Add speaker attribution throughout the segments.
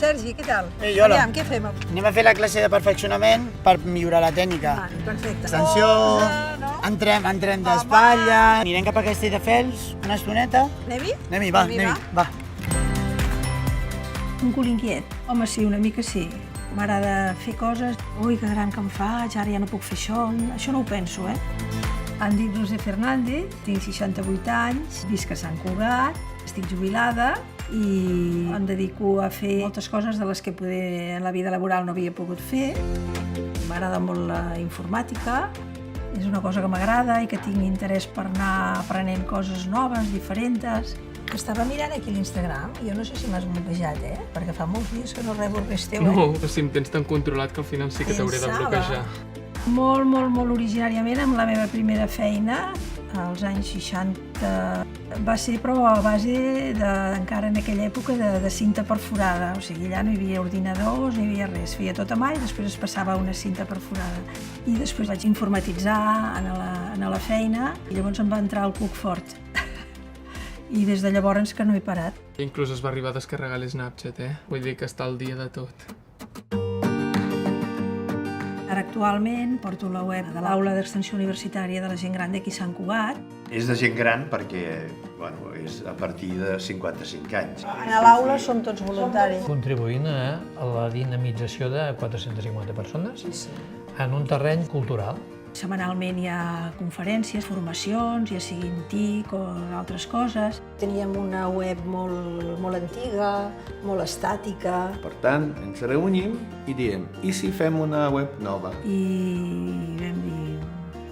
Speaker 1: Sergi, què tal?
Speaker 2: Ei, hola.
Speaker 1: Aviam, què fem?
Speaker 2: Anem a fer la classe de perfeccionament per millorar la tècnica.
Speaker 1: Vale, perfecte.
Speaker 2: Extensió,
Speaker 1: no?
Speaker 2: entrem d'espatlla, anirem cap a Castelldefels una estoneta.
Speaker 1: Anem-hi?
Speaker 2: Anem-hi, va.
Speaker 1: Un cul inquiet. Home, sí, una mica sí. M'agrada fer coses. Ui, que gran que em faig, ara ja no puc fer això. Això no ho penso, Em dic Roser Fernández, tinc 68 anys, visc a Sant Cugat, estic jubilada i em dedico a fer moltes coses de les que poder en la vida laboral no havia pogut fer. M'agrada molt la informàtica, és una cosa que m'agrada i que tinc interès per anar aprenent coses noves, diferents. Estava mirant aquí l'Instagram i jo no sé si m'has bloquejat, perquè fa molts dies que no rebo res teu,
Speaker 3: No, però si em tens tan controlat que al final sí que t'hauré de bloquejar.
Speaker 1: Molt originàriament amb la meva primera feina, als anys 60, va ser però a base encara en aquella època de cinta perforada, o sigui, allà no hi havia ordinadors, no hi havia res, feia tot a mà i després es passava una cinta perforada. I després vaig informatitzar en la feina i llavors em va entrar el cuc fort. I des de llavors que no he parat.
Speaker 3: Inclús es va arribar a descarregar l'Snapchat, Vull dir que està al dia de tot.
Speaker 1: Ara actualment porto la web de l'Aula d'Extensió Universitària de la Gent Gran d'aquí Sant Cugat.
Speaker 4: És de gent gran perquè és a partir de 55 anys.
Speaker 1: A l'aula som tots voluntaris.
Speaker 5: Contribuint a la dinamització de 450 persones en un terreny cultural.
Speaker 1: Setmanalment hi ha conferències, formacions, ja siguin TIC o altres coses. Teníem una web molt antiga, molt estàtica.
Speaker 4: Per tant, ens reunim i diem, i si fem una web nova?
Speaker 1: I vam dir,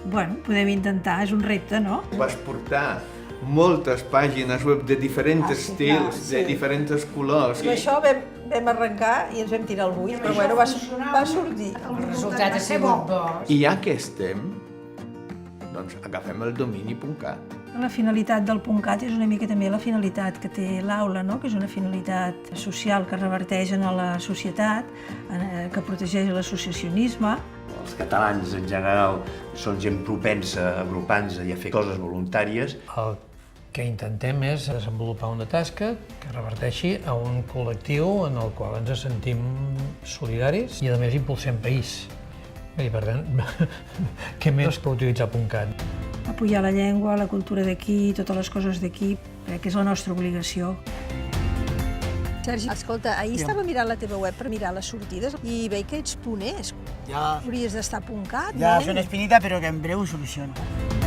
Speaker 1: bueno, podem intentar, és un repte, no?
Speaker 4: Vas portar moltes pàgines web de diferents estils, de diferents colors.
Speaker 1: Amb això vam arrencar i ens vam tirar el buit, però bueno, va sortir.
Speaker 6: El resultat ha sigut bo.
Speaker 4: I ja que estem, doncs agafem el domini.cat.
Speaker 1: La finalitat del .cat és una mica també la finalitat que té l'aula, no? Que és una finalitat social que reverteix en la societat, que protegeix l'associacionisme.
Speaker 4: Els catalans en general són gent propensa a agrupar-se i a fer coses voluntàries.
Speaker 5: El que intentem és desenvolupar una tasca que reverteixi a un col·lectiu en el qual ens sentim solidaris i a més impulsem país. I per tant, què més que utilitzar .cat?
Speaker 1: Apoyar la llengua, la cultura d'aquí, totes les coses d'aquí, crec que és la nostra obligació. Sergi, escolta, ahir estava mirant la teva web per mirar les sortides i veig que ets puners.
Speaker 2: Ja
Speaker 1: Hauries d'estar .cat,
Speaker 2: ja
Speaker 1: no?
Speaker 2: fer una espinita, però que en breu ho soluciono.